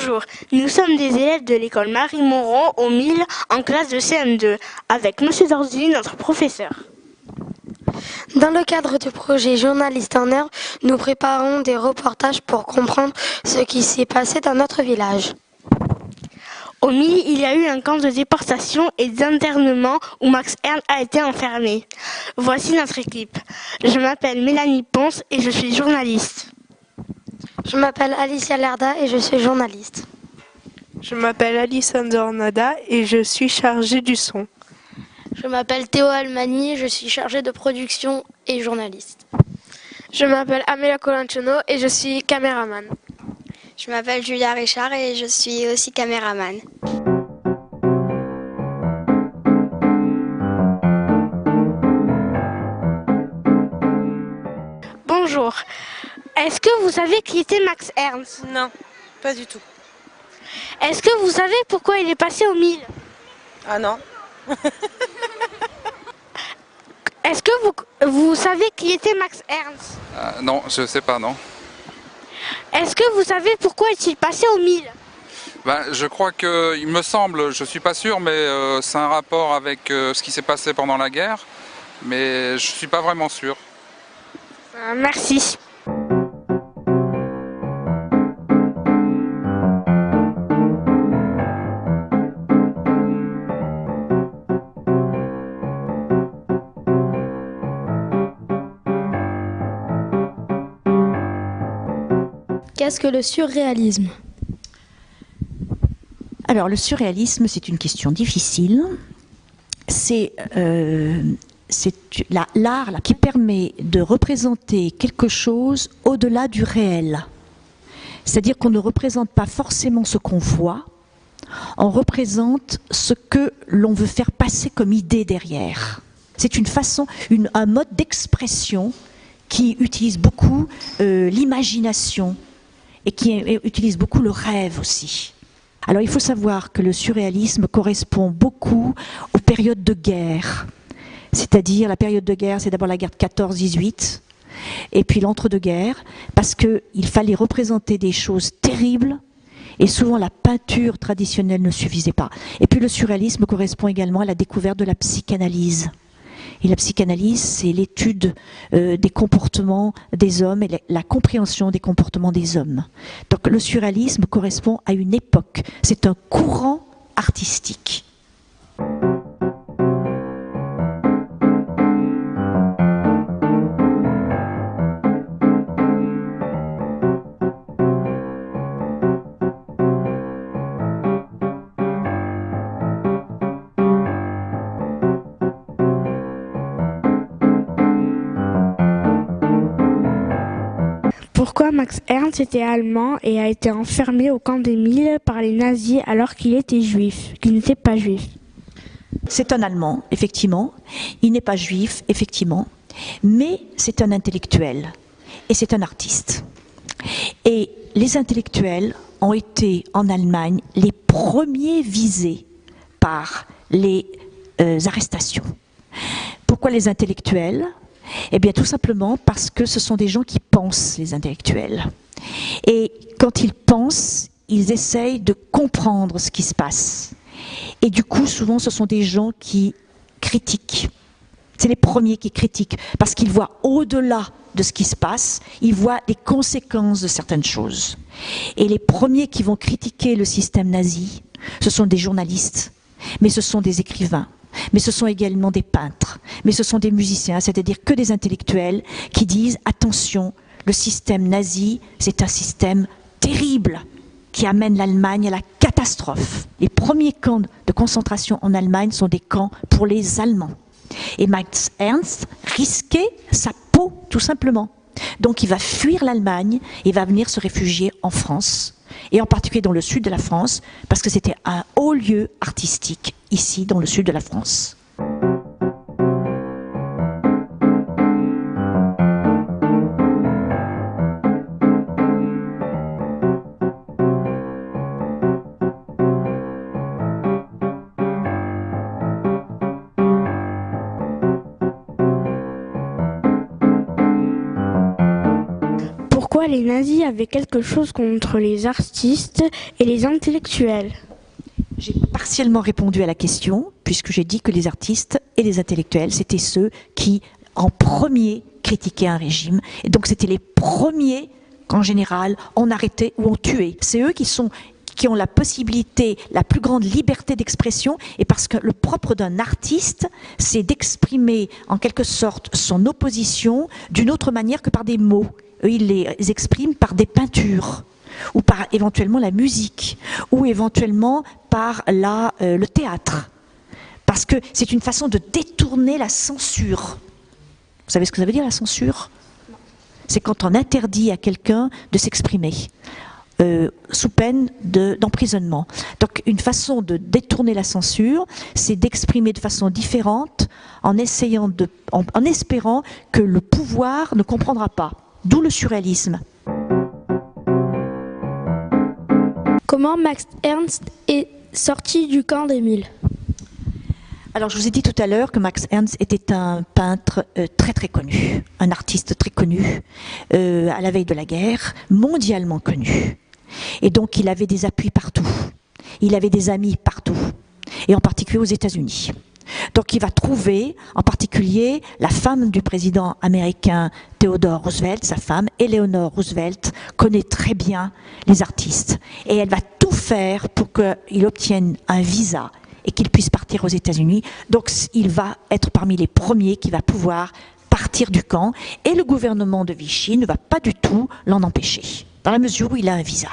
Bonjour, nous sommes des élèves de l'école Marie-Moreau au 1000 en classe de CM2 avec Monsieur Zorzi, notre professeur. Dans le cadre du projet Journalistes en herbe, nous préparons des reportages pour comprendre ce qui s'est passé dans notre village. Au 1000, il y a eu un camp de déportation et d'internement où Max Ernst a été enfermé. Voici notre équipe. Je m'appelle Mélanie Ponce et je suis journaliste. Je m'appelle Alicia Lerda et je suis journaliste. Je m'appelle Alessandra Nada et je suis chargée du son. Je m'appelle Théo Almani, je suis chargée de production et journaliste. Je m'appelle Amelia Colanchono et je suis caméraman. Je m'appelle Julia Richard et je suis aussi caméraman. Bonjour. Est-ce que vous savez qui était Max Ernst? Non, pas du tout. Est-ce que vous savez pourquoi il est passé au 1000? Ah non. Est-ce que vous savez qui était Max Ernst? Non, je ne sais pas, non. Est-ce que vous savez pourquoi est-il passé au 1000? Je crois que, il me semble, je ne suis pas sûr, mais c'est un rapport avec ce qui s'est passé pendant la guerre, mais je ne suis pas vraiment sûr. Merci. Qu'est-ce que le surréalisme? Alors, le surréalisme, c'est une question difficile. C'est l'art qui permet de représenter quelque chose au-delà du réel. C'est-à-dire qu'on ne représente pas forcément ce qu'on voit, on représente ce que l'on veut faire passer comme idée derrière. C'est une façon, un mode d'expression qui utilise beaucoup l'imagination et qui utilise beaucoup le rêve aussi. Alors il faut savoir que le surréalisme correspond beaucoup aux périodes de guerre. C'est-à-dire la période de guerre, c'est d'abord la guerre de 14-18, et puis l'entre-deux-guerres, parce qu'il fallait représenter des choses terribles, et souvent la peinture traditionnelle ne suffisait pas. Et puis le surréalisme correspond également à la découverte de la psychanalyse. Et la psychanalyse, c'est l'étude des comportements des hommes et la compréhension des comportements des hommes. Donc le surréalisme correspond à une époque, c'est un courant artistique. Pourquoi Max Ernst était allemand et a été enfermé au camp des 1000 par les nazis alors qu'il était juif, qu'il n'était pas juif? C'est un Allemand, effectivement. Il n'est pas juif, effectivement. Mais c'est un intellectuel. Et c'est un artiste. Et les intellectuels ont été, en Allemagne, les premiers visés par les arrestations. Pourquoi les intellectuels ? Eh bien, tout simplement parce que ce sont des gens qui pensent, les intellectuels. Et quand ils pensent, ils essayent de comprendre ce qui se passe. Et du coup, souvent, ce sont des gens qui critiquent. C'est les premiers qui critiquent, parce qu'ils voient au-delà de ce qui se passe, ils voient les conséquences de certaines choses. Et les premiers qui vont critiquer le système nazi, ce sont des journalistes, mais ce sont des écrivains. Mais ce sont également des peintres, mais ce sont des musiciens, c'est-à-dire que des intellectuels qui disent « Attention, le système nazi, c'est un système terrible qui amène l'Allemagne à la catastrophe. » Les premiers camps de concentration en Allemagne sont des camps pour les Allemands. Et Max Ernst risquait sa peau, tout simplement. Donc il va fuir l'Allemagne et va venir se réfugier en France. Et en particulier dans le sud de la France, parce que c'était un haut lieu artistique, ici, dans le sud de la France. pourquoi les nazis avaient quelque chose contre les artistes et les intellectuels? J'ai partiellement répondu à la question, puisque j'ai dit que les artistes et les intellectuels, c'était ceux qui, en premier, critiquaient un régime. Et donc, c'était les premiers qu'en général, on arrêtait ou on tuait. C'est eux qui ont la possibilité, la plus grande liberté d'expression, et parce que le propre d'un artiste, c'est d'exprimer en quelque sorte son opposition d'une autre manière que par des mots. Eux, ils les expriment par des peintures, ou par éventuellement la musique, ou éventuellement par le théâtre. Parce que c'est une façon de détourner la censure. Vous savez ce que ça veut dire, la censure? C'est quand on interdit à quelqu'un de s'exprimer. Sous peine d'emprisonnement. Donc une façon de détourner la censure, c'est d'exprimer de façon différente en espérant que le pouvoir ne comprendra pas. D'où le surréalisme. Comment Max Ernst est sorti du camp d'Émile? Alors je vous ai dit tout à l'heure que Max Ernst était un peintre très très connu, un artiste très connu, à la veille de la guerre, mondialement connu. Et donc il avait des appuis partout, il avait des amis partout, et en particulier aux États-Unis. Donc il va trouver en particulier la femme du président américain Theodore Roosevelt, sa femme, Eleanor Roosevelt, connaît très bien les artistes. Et elle va tout faire pour qu'il obtienne un visa et qu'il puisse partir aux États-Unis. Donc il va être parmi les premiers qui va pouvoir partir du camp. Et le gouvernement de Vichy ne va pas du tout l'en empêcher, dans la mesure où il a un visa.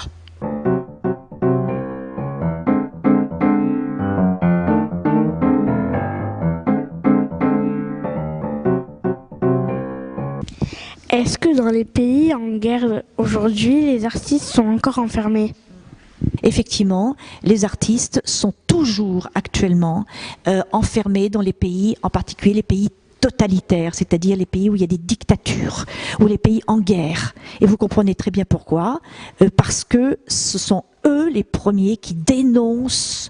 Est-ce que dans les pays en guerre aujourd'hui, les artistes sont encore enfermés? Effectivement, les artistes sont toujours actuellement enfermés dans les pays, en particulier les pays totalitaires, c'est-à-dire les pays où il y a des dictatures, ou les pays en guerre. Et vous comprenez très bien pourquoi, parce que ce sont eux les premiers qui dénoncent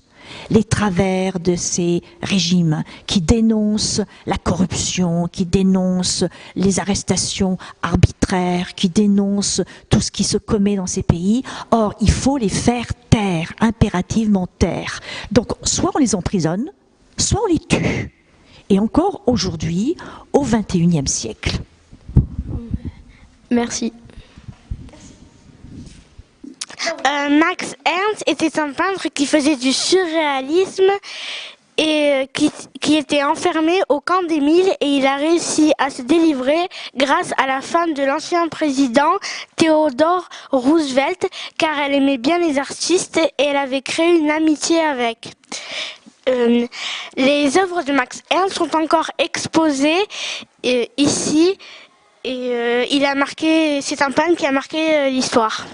les travers de ces régimes, qui dénoncent la corruption, qui dénoncent les arrestations arbitraires, qui dénoncent tout ce qui se commet dans ces pays. Or, il faut les faire taire, impérativement taire. Donc, soit on les emprisonne, soit on les tue. Et encore aujourd'hui, au XXIe siècle. Merci. Max Ernst était un peintre qui faisait du surréalisme et qui était enfermé au camp d'Émile, et il a réussi à se délivrer grâce à la femme de l'ancien président Theodore Roosevelt, car elle aimait bien les artistes et elle avait créé une amitié avec. Les œuvres de Max Ernst sont encore exposées ici, et c'est un peintre qui a marqué l'histoire.